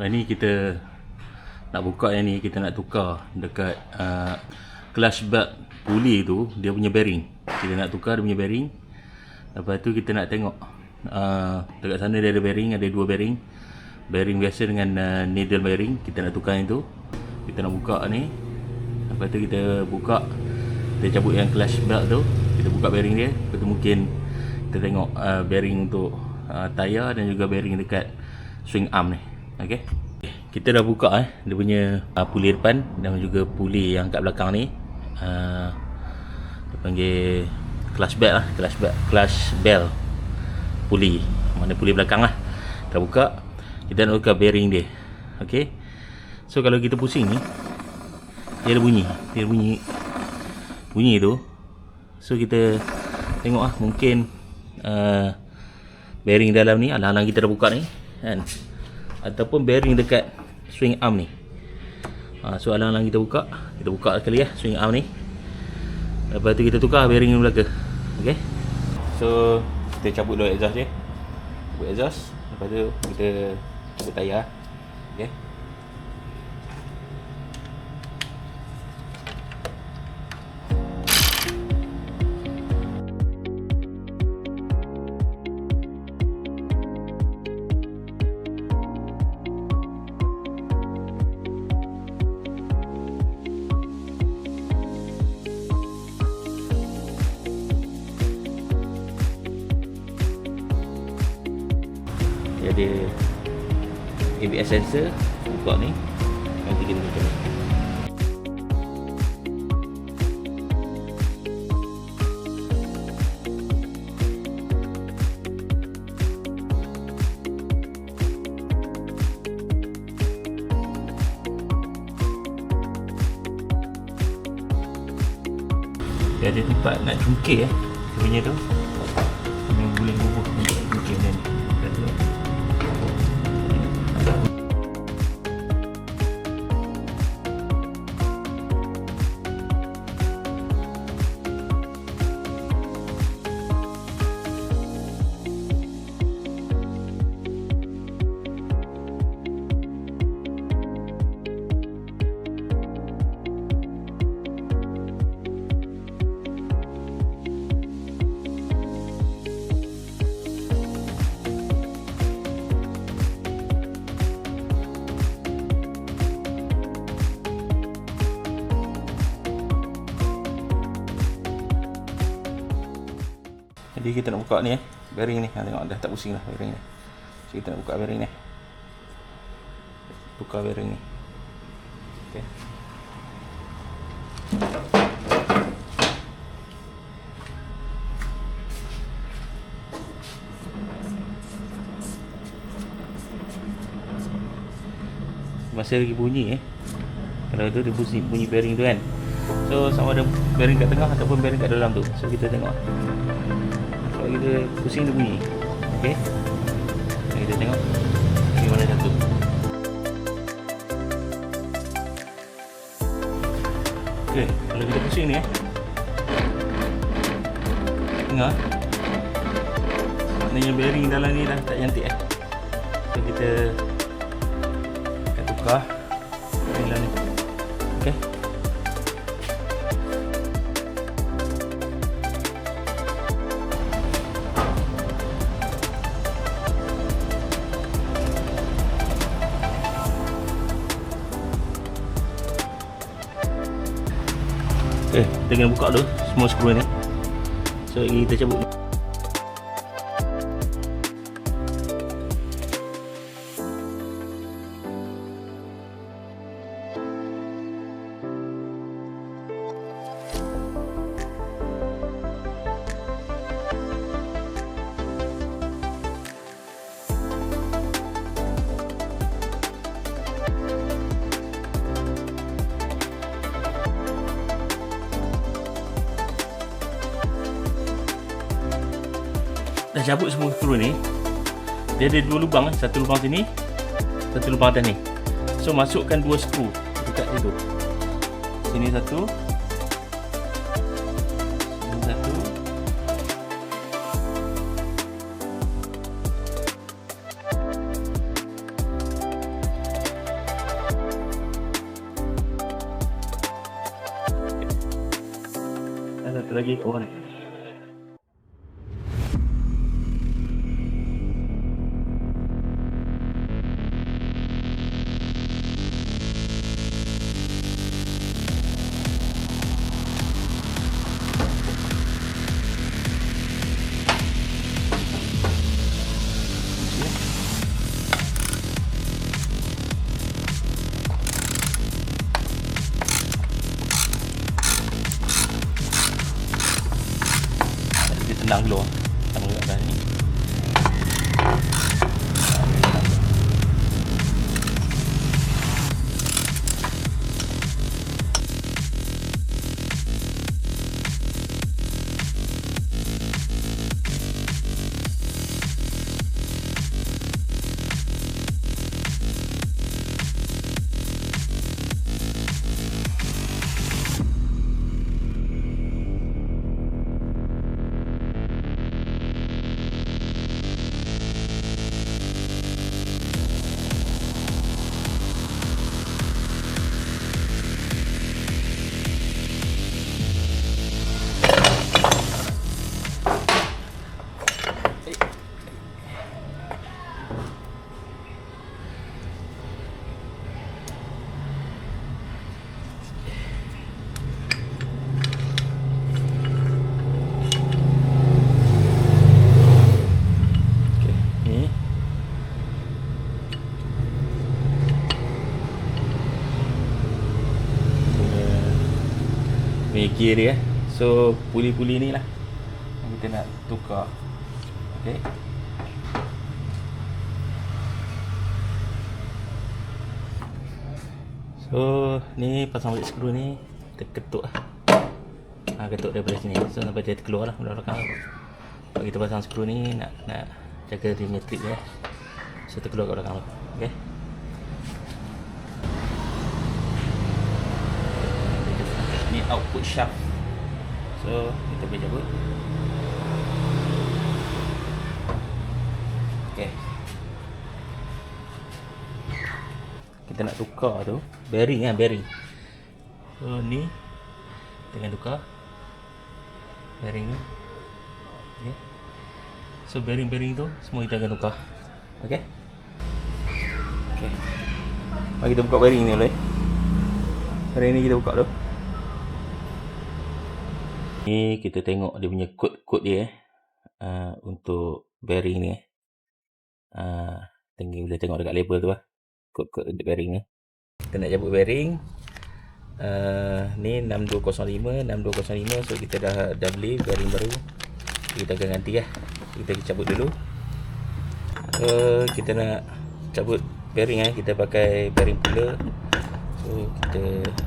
Ni kita nak buka yang ni, kita nak tukar dekat clutch belt puli tu, dia punya bearing. Kita nak tukar dia punya bearing. Lepas tu kita nak tengok dekat sana dia ada bearing, ada dua bearing. Bearing biasa dengan needle bearing. Kita nak tukar yang tu. Kita nak buka ni. Lepas tu kita buka, kita cabut yang clutch belt tu, kita buka bearing dia. Lepas tu mungkin kita tengok bearing untuk tayar dan juga bearing dekat swing arm ni. Okey. Kita dah buka dia punya puli depan dan juga puli yang kat belakang ni. Dia panggil clutch belt clutch belt puli. Mana puli belakang lah. Kita buka, kita nak buka bearing dia. Okey. So kalau kita pusing ni, dia ada bunyi. Dia bunyi tu. So kita tengok mungkin bearing dalam ni, alang-alang kita dah buka ni kan, ataupun bearing dekat swing arm ni. So alang-alang kita buka sekali swing arm ni. Lepas tu kita tukar bearing ni belakang. Okey. So kita cabut dulu exhaust dia. Cabut exhaust. Lepas tu kita cabut tayar. Okey. Dia ada ABS sensor buka ni. Nanti kita macam ni. Dia ada tempat nak cungkir sebenarnya tu. Yang boleh bubuh untuk cungkir ni. Jadi kita nak buka ni bearing ni. Tengok dah tak pusing dah bearing ni. So kita nak buka bearing ni. Tukar bearing ni. Okey. Masih lagi bunyi kalau tu dia bunyi bearing tu kan. So sama ada bearing kat tengah ataupun bearing kat dalam tu. So kita tengok. Kalau kita pusing dia bunyi. Okey. Kita tengok di mana satu. Okey, kalau kita pusing ni tengah. Maknanya bearing dalam ni dah tak cantik So kita akan tukar bearing dalam ni. Okey. Kita kena buka dulu semua skru ni. So kita cabut. Dah cabut semua skru ni. Dia ada dua lubang, satu lubang sini, satu lubang atas ni. So masukkan dua skru dekat situ. Sini satu, sini satu. lagi kat bawah ni. Dia tenang dulu sama kat atas ni. Ni gear dia. So puli-puli ni lah kita nak tukar. Okey. So ni pasang balik skru ni, kita ketuk lah. Ketuk daripada sini. So sampai dia terkeluar lah belakang. Kalau kita pasang skru ni nak jaga dia punya trip dia. So terkeluar kat belakang tu. Okey. Ni output shaft. So kita boleh cabut. Okey. Kita nak tukar tu bearing kan, bearing. So ni dengan tukar bearing ni. Okey. So bearing-bearing tu semua kita akan tukar. Okey. Okey. Mari kita buka bearing ni dulu. Bearing ni kita buka dulu. Ni kita tengok dia punya kod dia untuk bearing ni. Boleh tengok dekat label tu lah, kod untuk bearing ni. Kita nak cabut bearing ni 6205. So kita dah beli bearing baru, kita akan ganti lah. Kita cabut dulu. So kita nak cabut bearing kita pakai bearing puller. So kita dulu.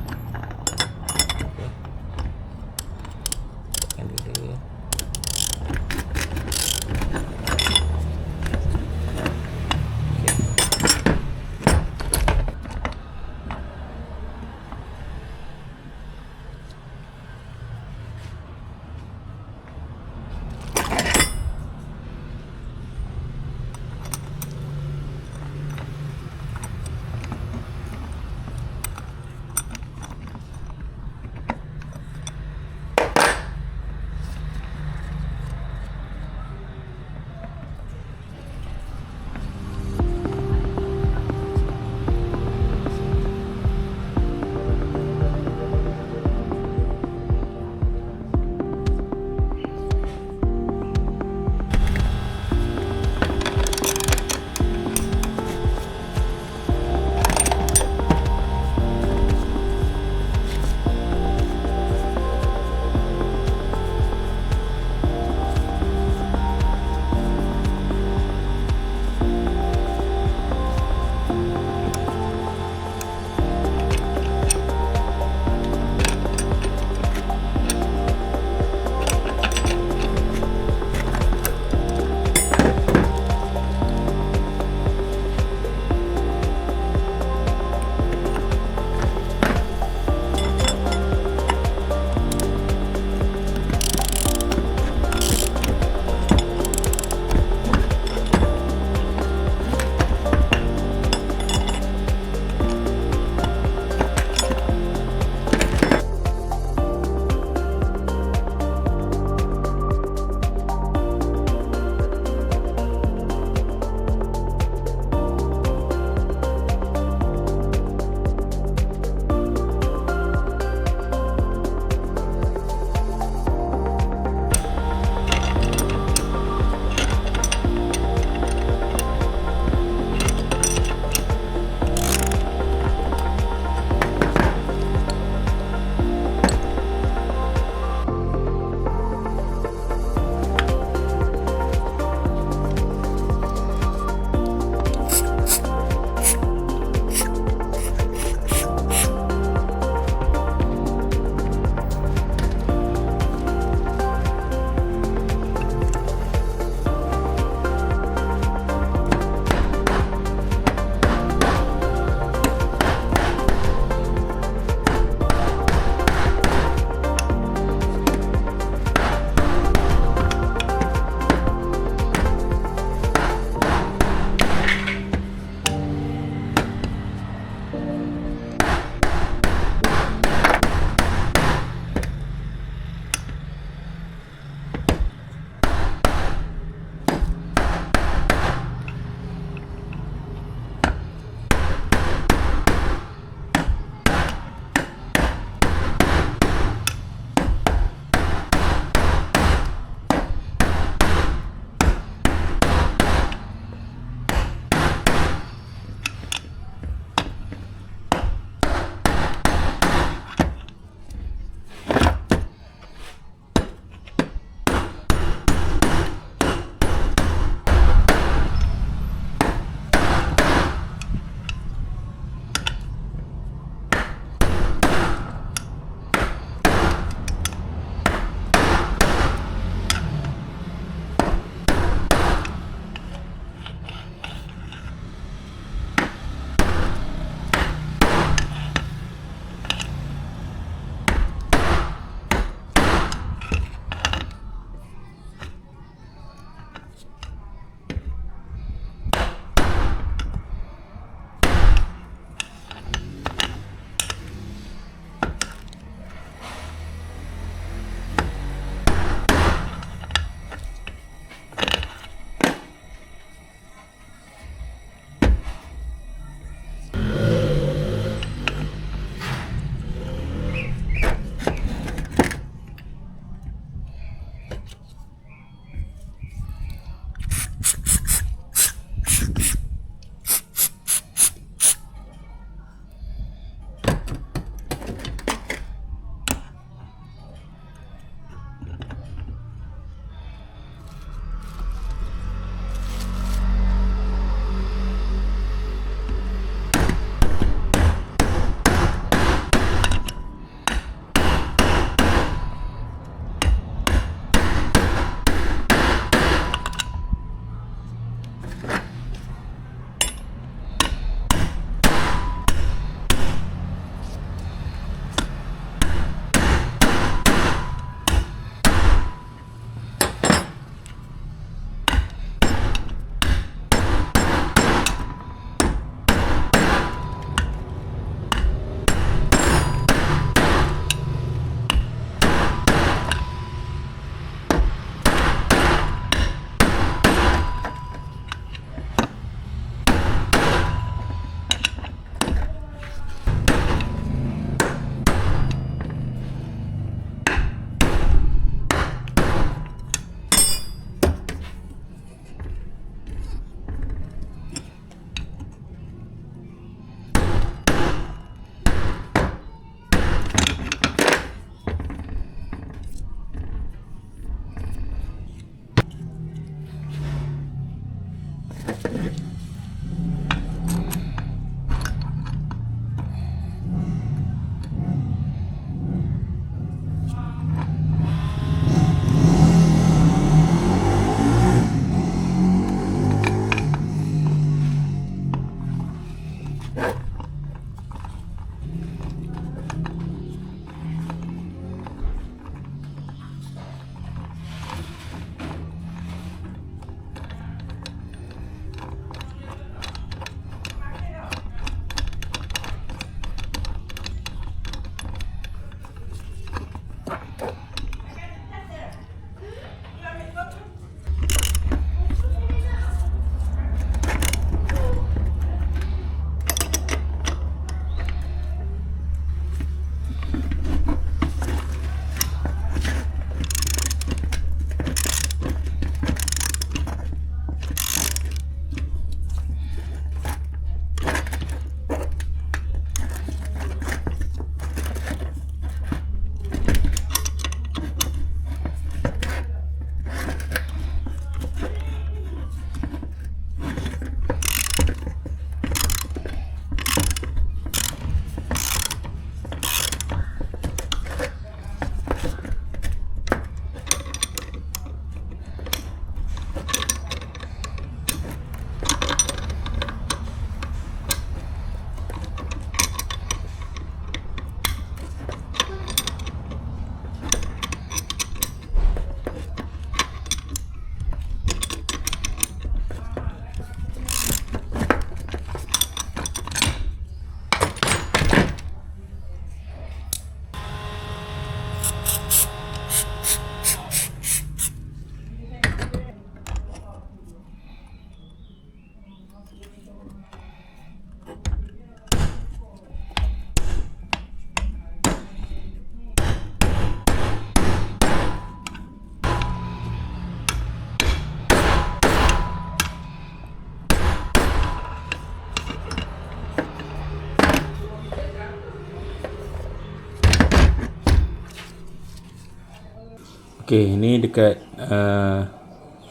Okey, ni dekat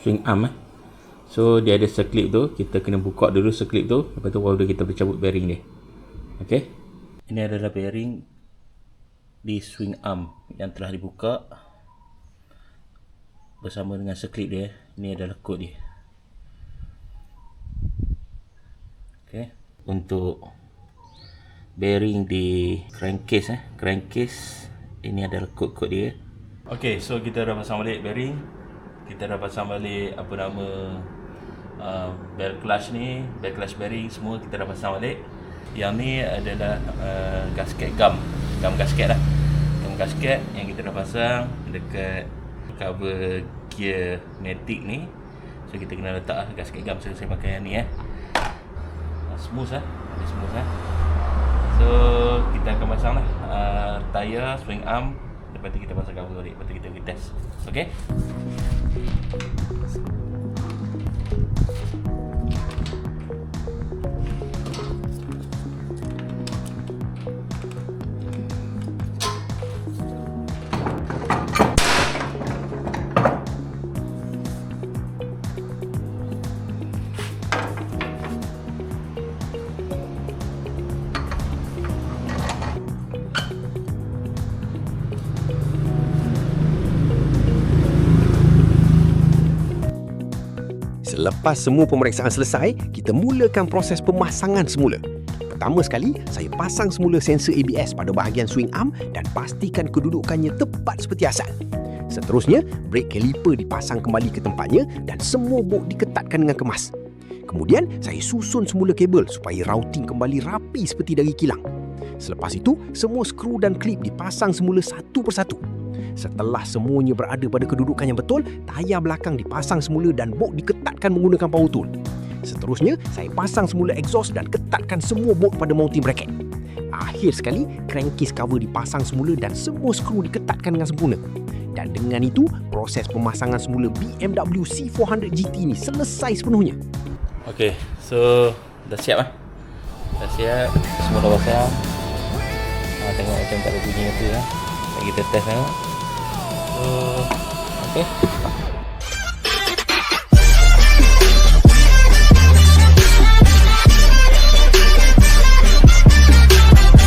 swing arm So dia ada seklip tu, kita kena buka dulu seklip tu, lepas tu baru kita bercabut bearing dia. Okey. Ini adalah bearing di swing arm yang telah dibuka bersama dengan seklip dia. Ini adalah kod dia. Okey. Untuk bearing di crankcase crankcase, ini adalah kod-kod dia. Okey, so kita dah pasang balik bearing. Kita dah pasang balik apa nama belt clutch ni, belt clutch bearing semua kita dah pasang balik. Yang ni adalah gasket gum gasket lah. Gum gasket yang kita dah pasang dekat cover gear matic ni. So kita kena letak gasket gum. So saya pakai yang ni smooth smooth So kita akan pasang lah tayar, swing arm. Lepas tu kita pasang cover balik. Lepas tu kita pergi test. Okay. Selepas semua pemeriksaan selesai, kita mulakan proses pemasangan semula. Pertama sekali, saya pasang semula sensor ABS pada bahagian swing arm dan pastikan kedudukannya tepat seperti asal. Seterusnya, brake caliper dipasang kembali ke tempatnya dan semua bok diketatkan dengan kemas. Kemudian, saya susun semula kabel supaya routing kembali rapi seperti dari kilang. Selepas itu, semua skru dan klip dipasang semula satu persatu. Setelah semuanya berada pada kedudukan yang betul, tayar belakang dipasang semula dan bok diketatkan menggunakan power tool. Seterusnya, saya pasang semula exhaust dan ketatkan semua bok pada mounting bracket. Akhir sekali, crankcase cover dipasang semula dan semua skru diketatkan dengan sempurna. Dan dengan itu, proses pemasangan semula BMW C400 GT ini selesai sepenuhnya. Okey, so dah siap Dah siap, semua dah pasang. Tengok macam tak ada bunyi tu Kita test tengok. So, okey.